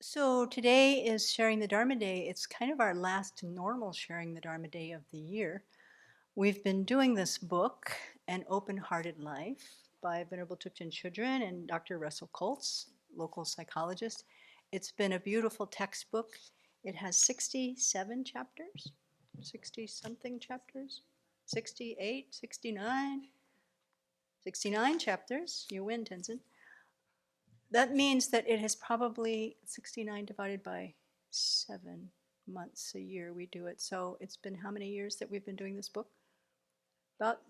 So today is Sharing the Dharma Day. It's kind of our last normal Sharing the Dharma Day of the year. We've been doing this book, An Open-Hearted Life, by Venerable Thupten Chodron and Dr. Russell Koltz, local psychologist. It's been a beautiful textbook. It has 67 chapters, 60-something chapters, 68, 69, 69 chapters. You win, Tenzin. That means that it is probably 69 divided by 7 months a year we do it. So it's been how many years that we've been doing this book? About,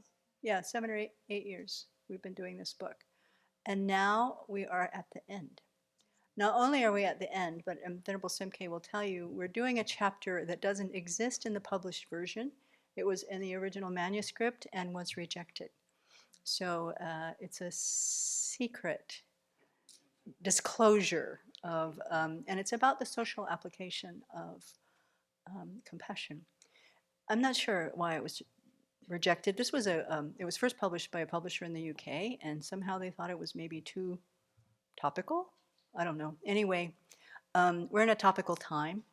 yeah, 7 or 8 years we've been doing this book. And now we are at the end. Not only are we at the end, but Venerable Simke will tell you, we're doing a chapter that doesn't exist in the published version. It was in the original manuscript and was rejected. So it's a secret disclosure of, and it's about the social application of compassion. I'm not sure why it was rejected. This was it was first published by a publisher in the UK, and somehow they thought it was maybe too topical. I don't know. Anyway, we're in a topical time.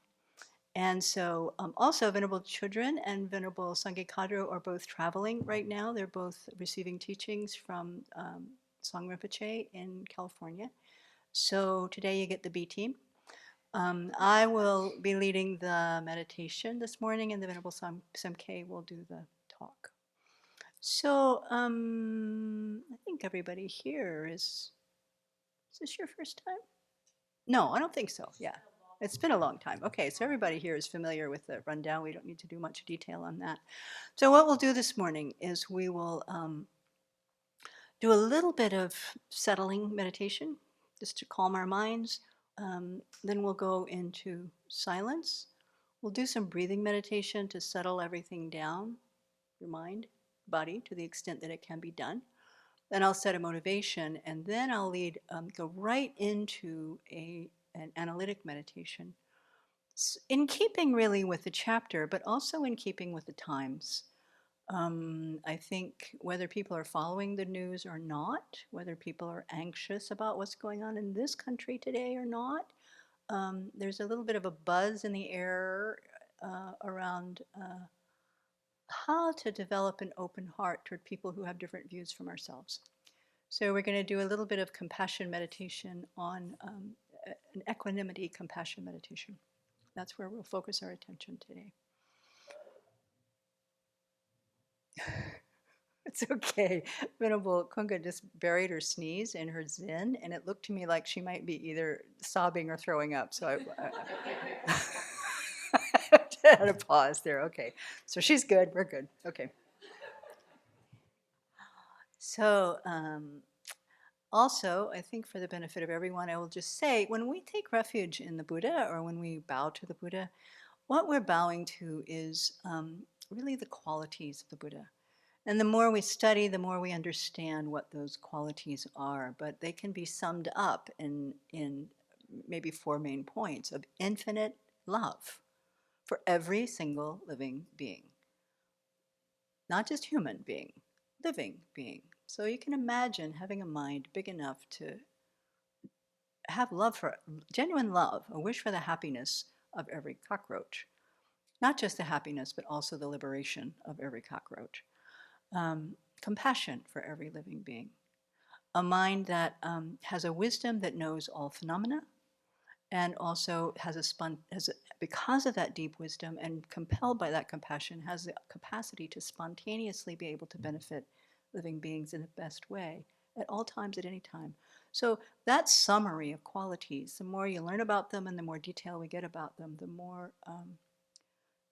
And so also Venerable Chodron and Venerable Sangye Kadro are both traveling right now. They're both receiving teachings from Song Rinpoche in California. So today you get the B team. I will be leading the meditation this morning, and the Venerable Samke will do the talk. So I think everybody here is this your first time? No, I don't think so. Yeah, it's been a long time. Okay, so everybody here is familiar with the rundown. We don't need to do much detail on that. So what we'll do this morning is we will do a little bit of settling meditation, just to calm our minds. Then we'll go into silence. We'll do some breathing meditation to settle everything down, your mind, body, to the extent that it can be done. Then I'll set a motivation, and then I'll go right into an analytic meditation, in keeping really with the chapter, but also in keeping with the times. I think whether people are following the news or not, whether people are anxious about what's going on in this country today or not, there's a little bit of a buzz in the air around how to develop an open heart toward people who have different views from ourselves. So we're going to do a little bit of compassion meditation on an equanimity compassion meditation. That's where we'll focus our attention today. It's okay. Venerable Kunga just buried her sneeze in her zen, and it looked to me like she might be either sobbing or throwing up. So I had a pause there. Okay. So she's good. We're good. Okay. So also, I think for the benefit of everyone, I will just say, when we take refuge in the Buddha or when we bow to the Buddha, what we're bowing to is really the qualities of the Buddha. And the more we study, the more we understand what those qualities are. But they can be summed up in maybe 4 main points of infinite love for every single living being. Not just human being, living being. So you can imagine having a mind big enough to have love for, genuine love, a wish for the happiness of every cockroach. Not just the happiness, but also the liberation of every cockroach. Compassion for every living being. A mind that has a wisdom that knows all phenomena, and also because of that deep wisdom and compelled by that compassion, has the capacity to spontaneously be able to benefit living beings in the best way at all times, at any time. So that summary of qualities, the more you learn about them and the more detail we get about them, the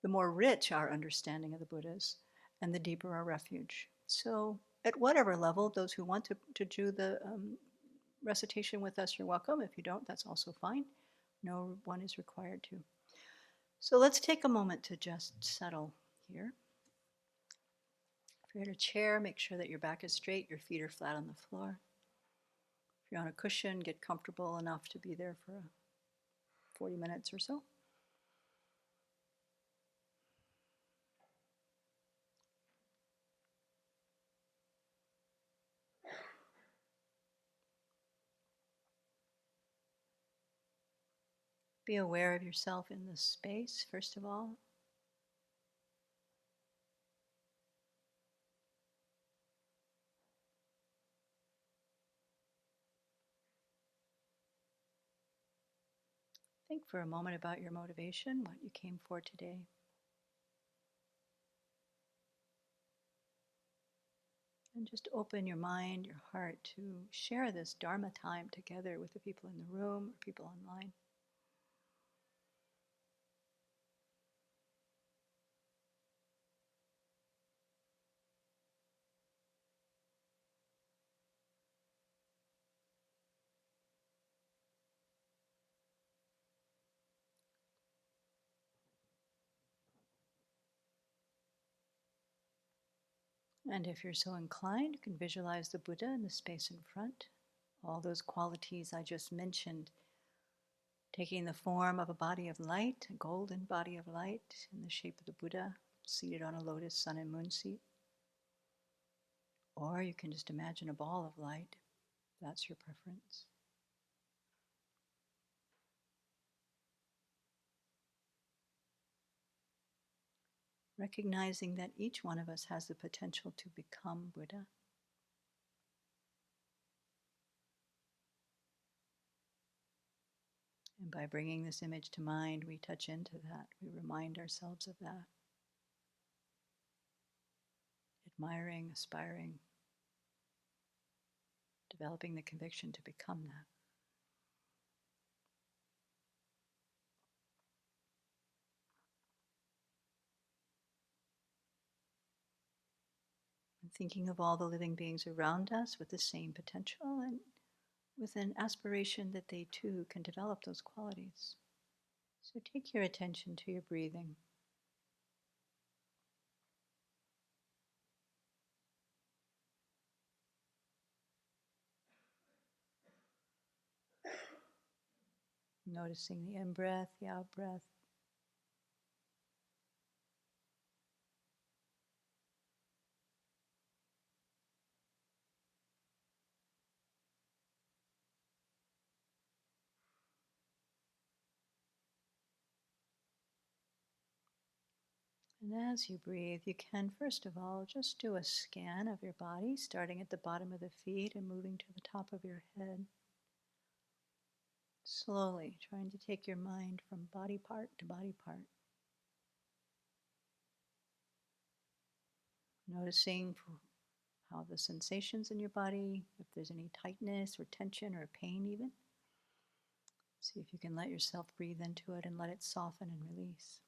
more rich our understanding of the Buddhas and the deeper our refuge. So at whatever level, those who want to do the recitation with us, you're welcome. If you don't, that's also fine. No one is required to. So let's take a moment to just settle here. If you're in a chair, make sure that your back is straight, your feet are flat on the floor. If you're on a cushion, get comfortable enough to be there for 40 minutes or so. Be aware of yourself in this space, first of all. Think for a moment about your motivation, what you came for today. And just open your mind, your heart to share this Dharma time together with the people in the room or people online. And if you're so inclined, you can visualize the Buddha in the space in front. All those qualities I just mentioned, taking the form of a body of light, a golden body of light in the shape of the Buddha, seated on a lotus sun and moon seat. Or you can just imagine a ball of light, if that's your preference. Recognizing that each one of us has the potential to become Buddha. And by bringing this image to mind, we touch into that. We remind ourselves of that. Admiring, aspiring, developing the conviction to become that. And thinking of all the living beings around us with the same potential and with an aspiration that they too can develop those qualities. So take your attention to your breathing. Noticing the in-breath, the out-breath. And as you breathe, you can first of all just do a scan of your body, starting at the bottom of the feet and moving to the top of your head. Slowly trying to take your mind from body part to body part. Noticing how the sensations in your body, if there's any tightness or tension or pain even. See if you can let yourself breathe into it and let it soften and release.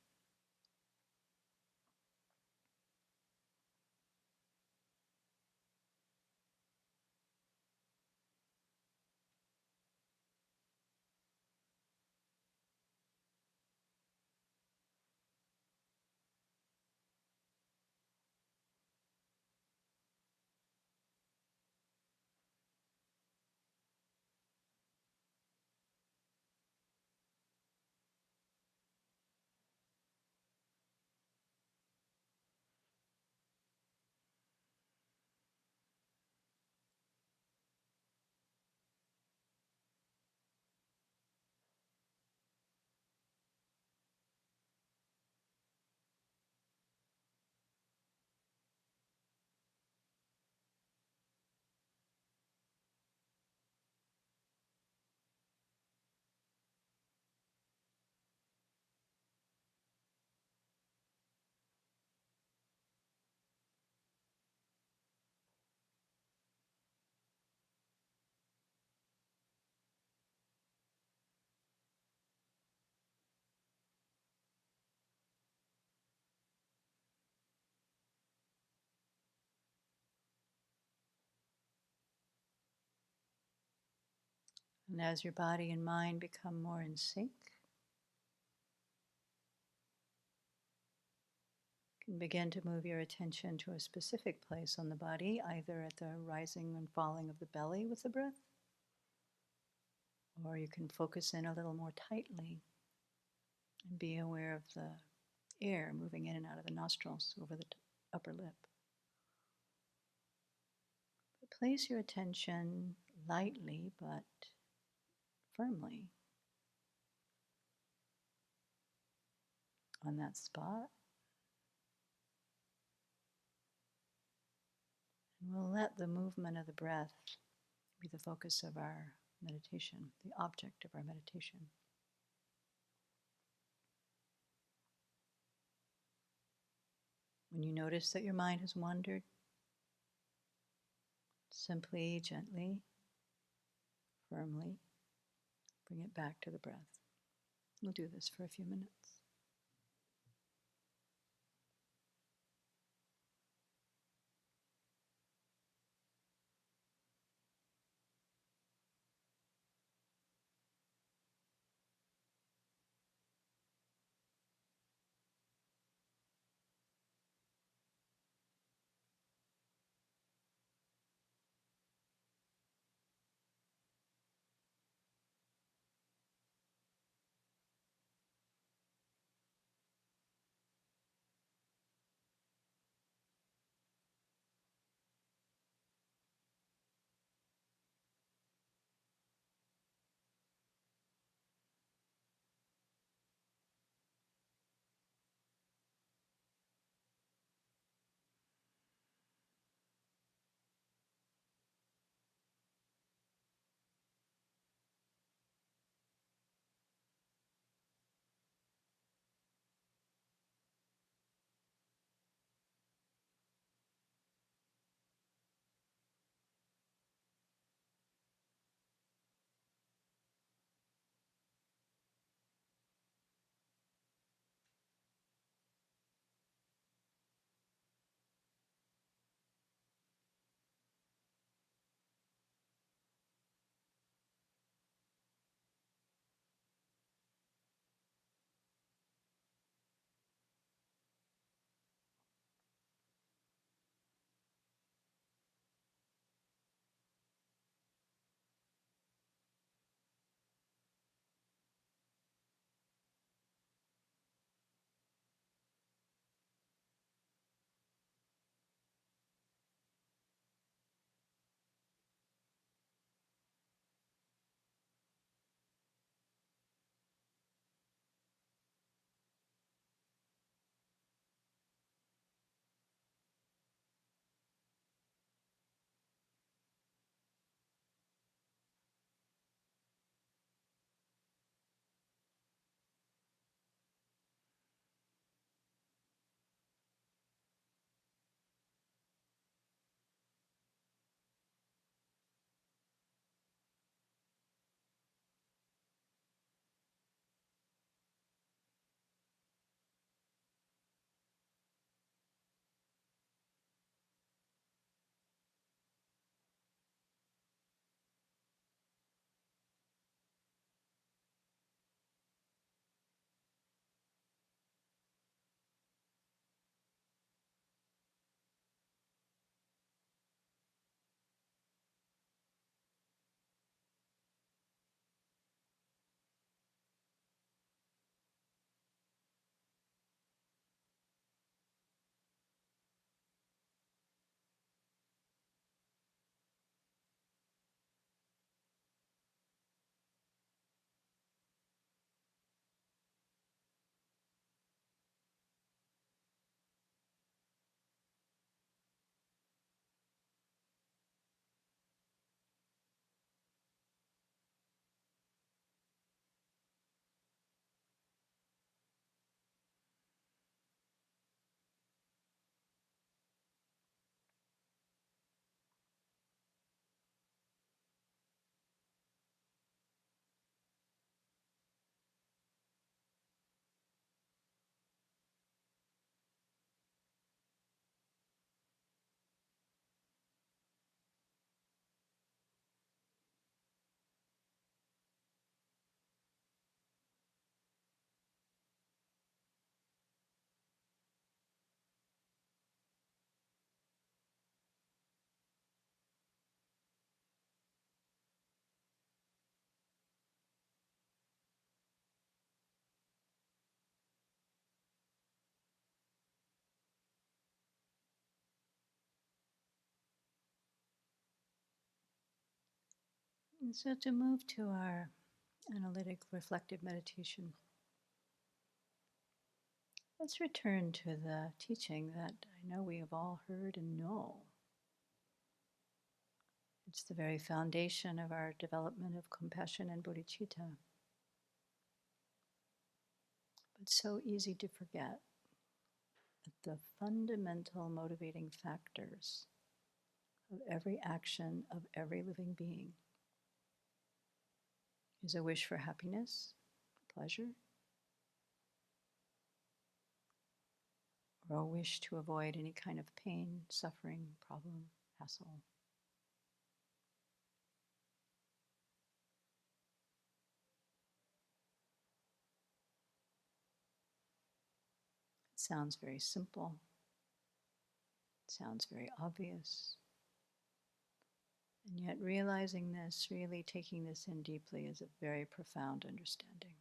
And as your body and mind become more in sync, you can begin to move your attention to a specific place on the body, either at the rising and falling of the belly with the breath, or you can focus in a little more tightly and be aware of the air moving in and out of the nostrils over the upper lip. But place your attention lightly but firmly on that spot. And we'll let the movement of the breath be the focus of our meditation, the object of our meditation. When you notice that your mind has wandered, simply, gently, firmly, bring it back to the breath. We'll do this for a few minutes. And so to move to our analytic reflective meditation, Let's return to the teaching that I know we have all heard and know. It's the very foundation of our development of compassion and bodhicitta. But so easy to forget that the fundamental motivating factors of every action of every living being is a wish for happiness, pleasure, or a wish to avoid any kind of pain, suffering, problem, hassle. It sounds very simple. It sounds very obvious. And yet realizing this, really taking this in deeply, is a very profound understanding.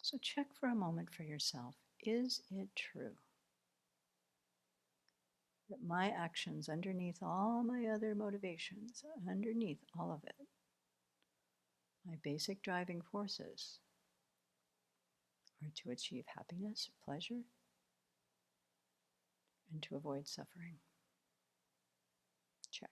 So check for a moment for yourself. Is it true that my actions, underneath all my other motivations, underneath all of it, my basic driving forces are to achieve happiness, pleasure, and to avoid suffering? Check.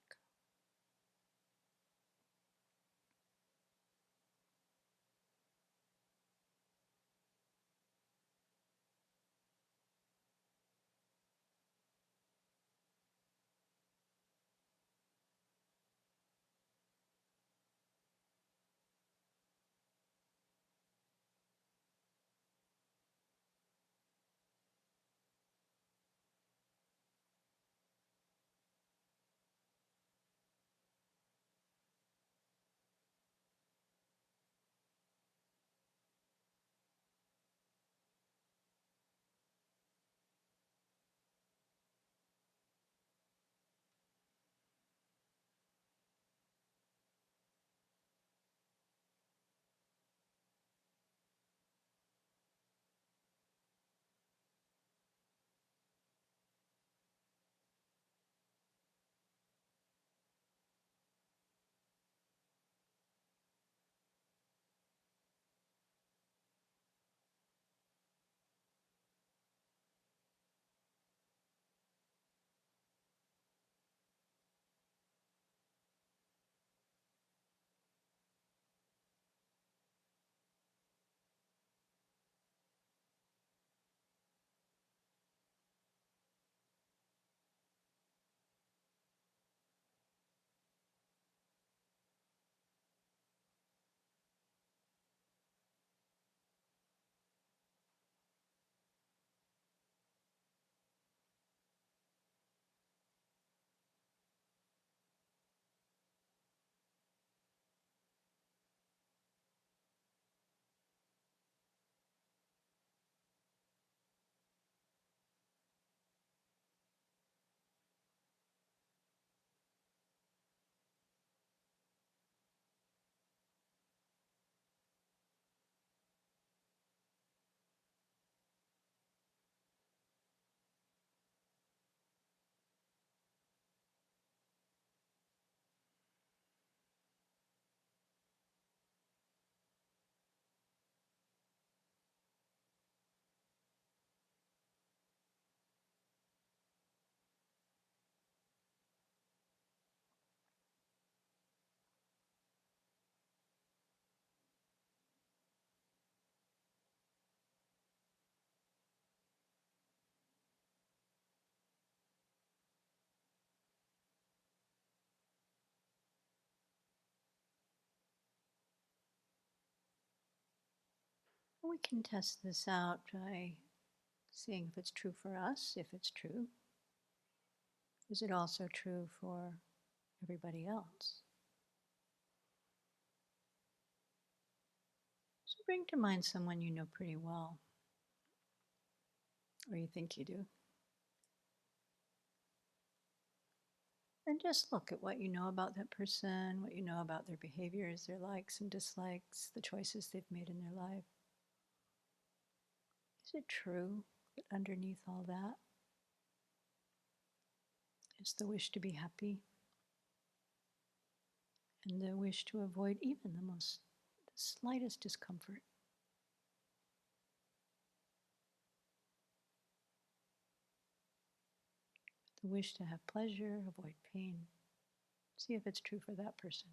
We can test this out by seeing if it's true for us. If it's true, is it also true for everybody else? So bring to mind someone you know pretty well, or you think you do. And just look at what you know about that person, what you know about their behaviors, their likes and dislikes, the choices they've made in their life. Is it true that underneath all that is the wish to be happy and the wish to avoid even the slightest discomfort? You wish to have pleasure, avoid pain. See if it's true for that person.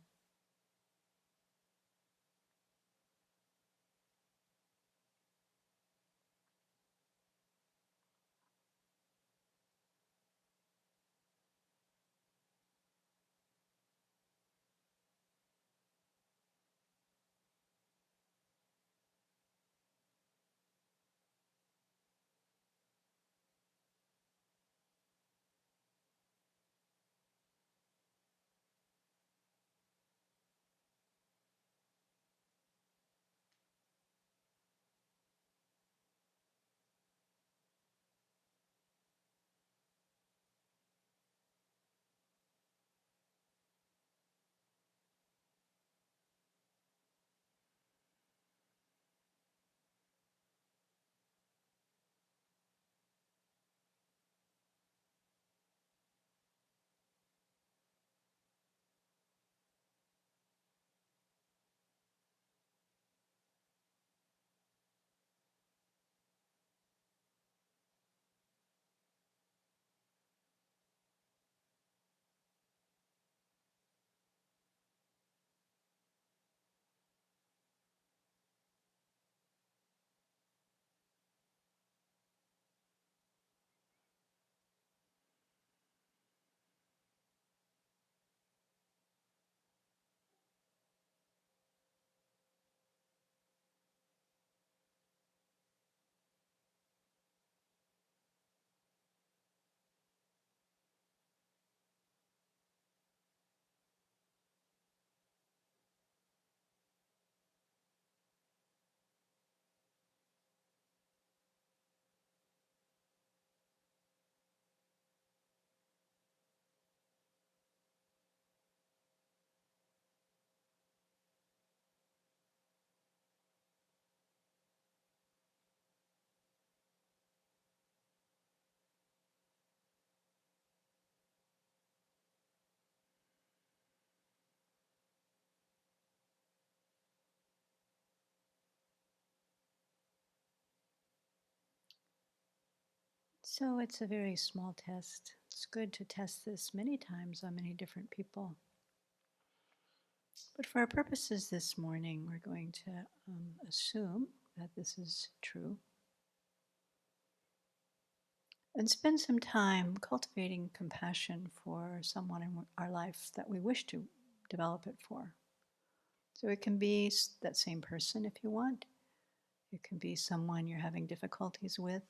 So it's a very small test. It's good to test this many times on many different people. But for our purposes this morning, we're going to assume that this is true and spend some time cultivating compassion for someone in our life that we wish to develop it for. So it can be that same person if you want. It can be someone you're having difficulties with.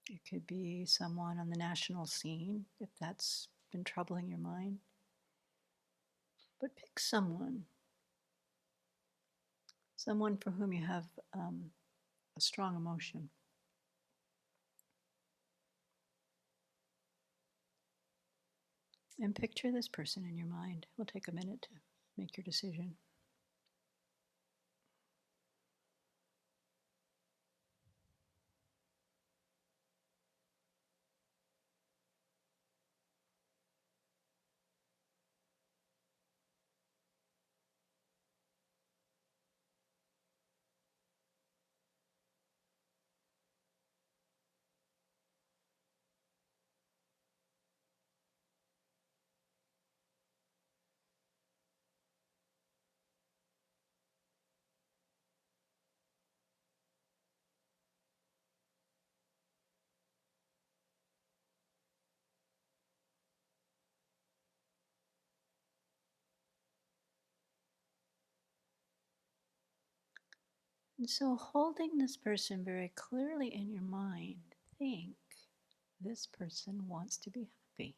It could be someone on the national scene if that's been troubling your mind. But pick someone for whom you have a strong emotion. And picture this person in your mind. It will take a minute to make your decision. And so, holding this person very clearly in your mind, think this person wants to be happy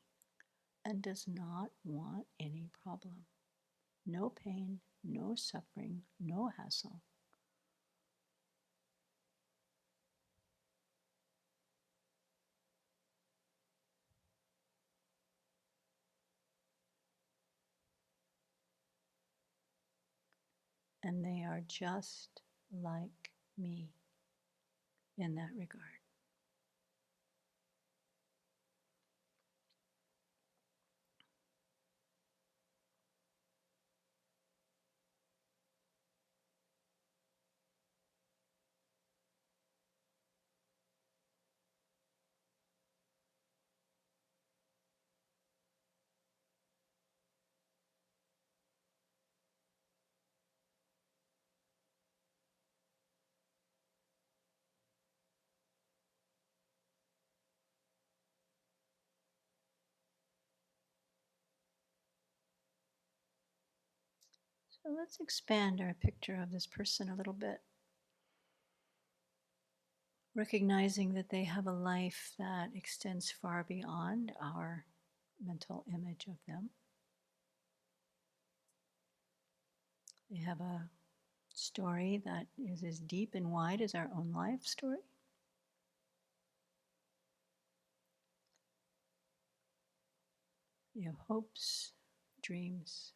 and does not want any problem. No pain, no suffering, no hassle. And they are just like me in that regard. So let's expand our picture of this person a little bit, recognizing that they have a life that extends far beyond our mental image of them. They have a story that is as deep and wide as our own life story. They have hopes, dreams,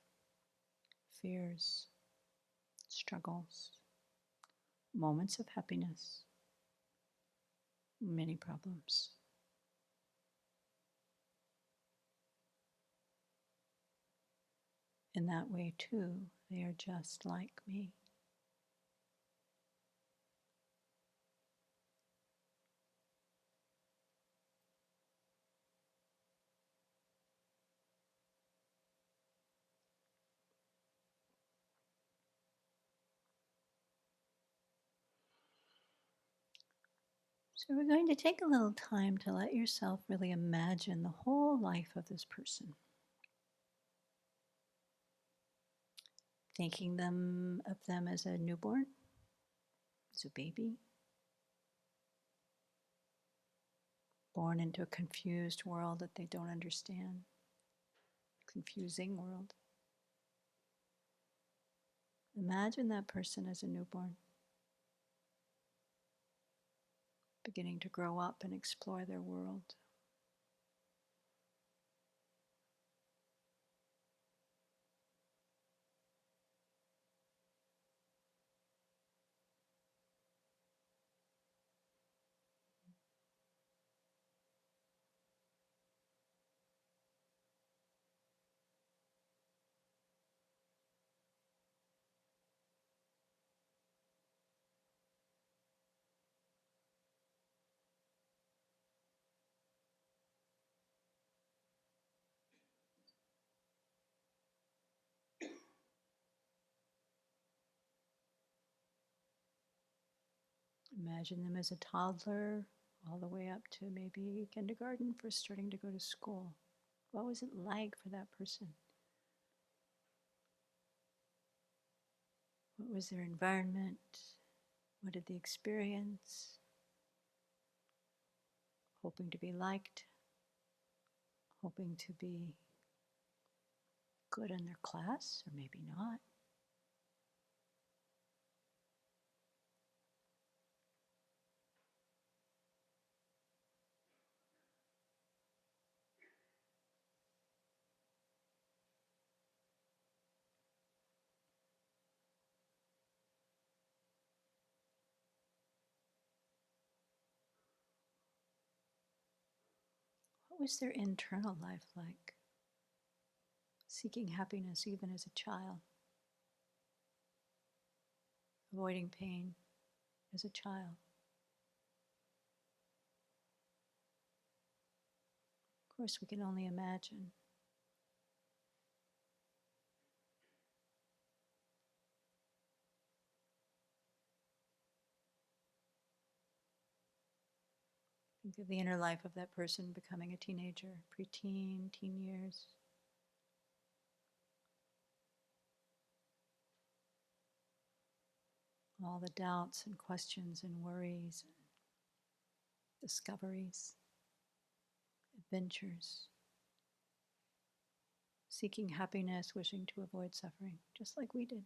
fears, struggles, moments of happiness, many problems. In that way, too, they are just like me. So we're going to take a little time to let yourself really imagine the whole life of this person. Thinking of them as a newborn, as a baby, born into a confused world that they don't understand, confusing world. Imagine that person as a newborn, beginning to grow up and explore their world. Imagine them as a toddler, all the way up to maybe kindergarten, first starting to go to school. What was it like for that person? What was their environment? What did they experience? Hoping to be liked, hoping to be good in their class, or maybe not. What was their internal life like? Seeking happiness even as a child, avoiding pain as a child. Of course, we can only imagine. Think of the inner life of that person becoming a teenager, preteen, teen years. All the doubts and questions and worries, and discoveries, adventures, seeking happiness, wishing to avoid suffering, just like we did.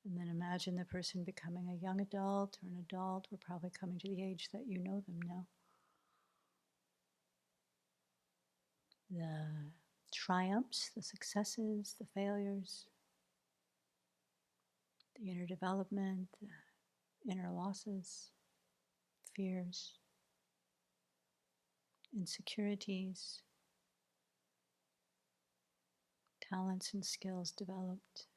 And then imagine the person becoming a young adult or an adult. We're probably coming to the age that you know them now. The triumphs, the successes, the failures, the inner development, the inner losses, fears, insecurities, talents and skills developed.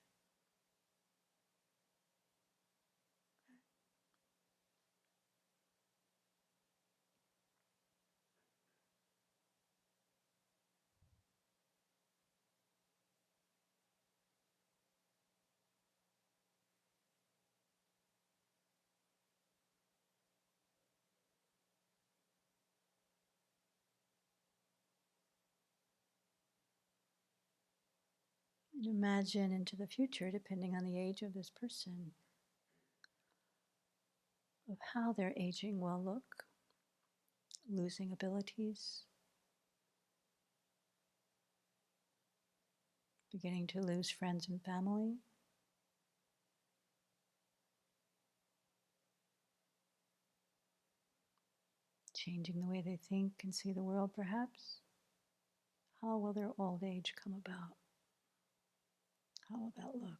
And imagine into the future, depending on the age of this person, of how their aging will look, losing abilities, beginning to lose friends and family, changing the way they think and see the world, perhaps. How will their old age come about? How will that look?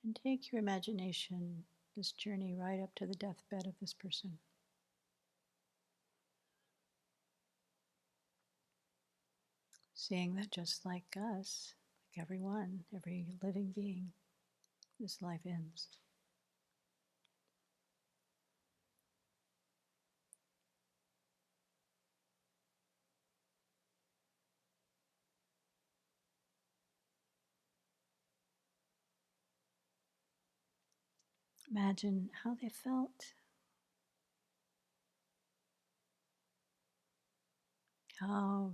And take your imagination, this journey right up to the deathbed of this person. Seeing that just like us, like everyone, every living being, this life ends. Imagine how they felt, how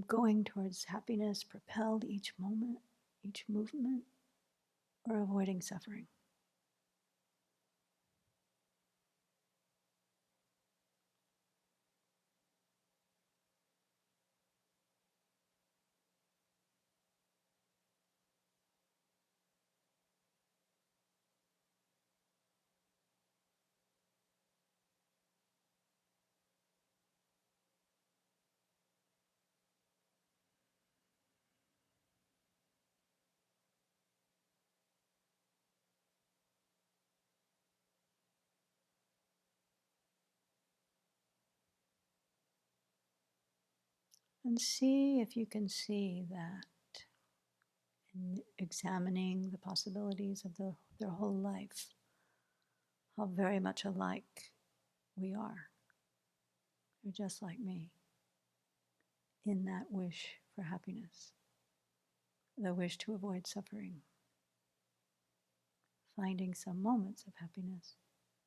going towards happiness propelled each moment, each movement, or avoiding suffering. And see if you can see that in examining the possibilities of their whole life, how very much alike we are. You're just like me in that wish for happiness, the wish to avoid suffering, finding some moments of happiness,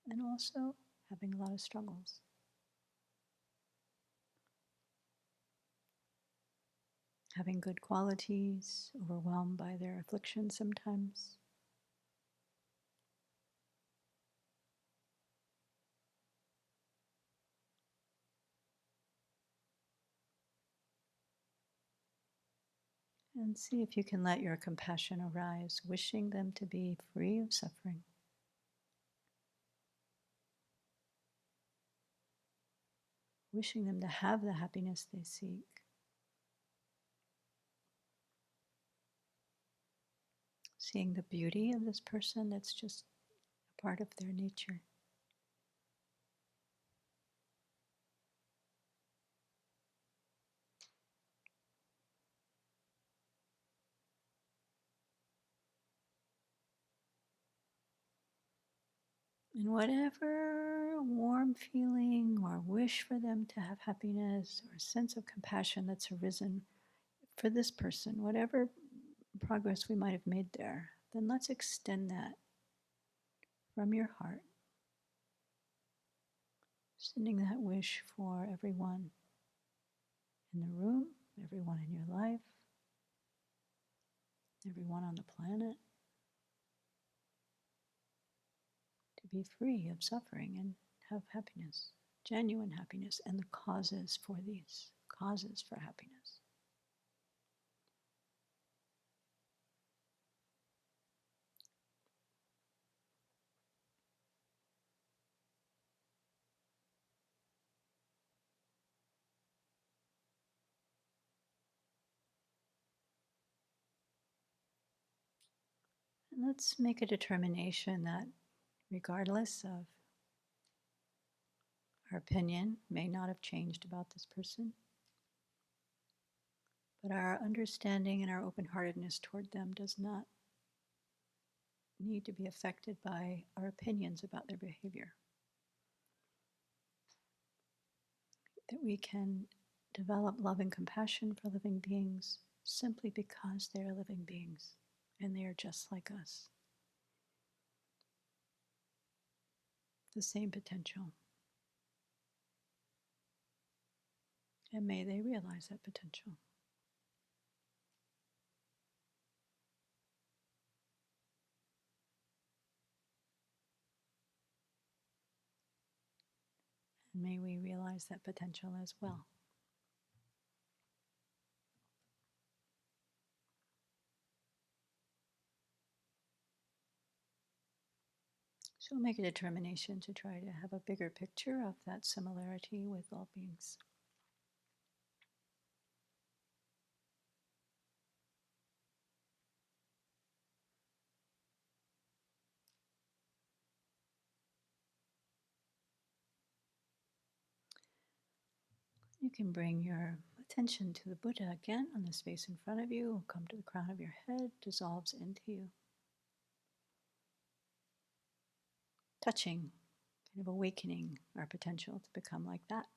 and also having a lot of struggles. Having good qualities, overwhelmed by their affliction sometimes. And see if you can let your compassion arise, wishing them to be free of suffering. Wishing them to have the happiness they seek. Seeing the beauty of this person that's just a part of their nature. And whatever warm feeling or wish for them to have happiness or sense of compassion that's arisen for this person, whatever progress we might have made there, then let's extend that from your heart, sending that wish for everyone in the room, everyone in your life, everyone on the planet, to be free of suffering and have happiness, genuine happiness, and the causes for these, causes for happiness. Let's make a determination that regardless of our opinion may not have changed about this person, but our understanding and our open-heartedness toward them does not need to be affected by our opinions about their behavior. That we can develop love and compassion for living beings simply because they are living beings and they are just like us. The same potential. And may they realize that potential. And may we realize that potential as well. So we'll make a determination to try to have a bigger picture of that similarity with all beings. You can bring your attention to the Buddha again on the space in front of you. Will come to the crown of your head, dissolves into you. Touching, kind of awakening our potential to become like that.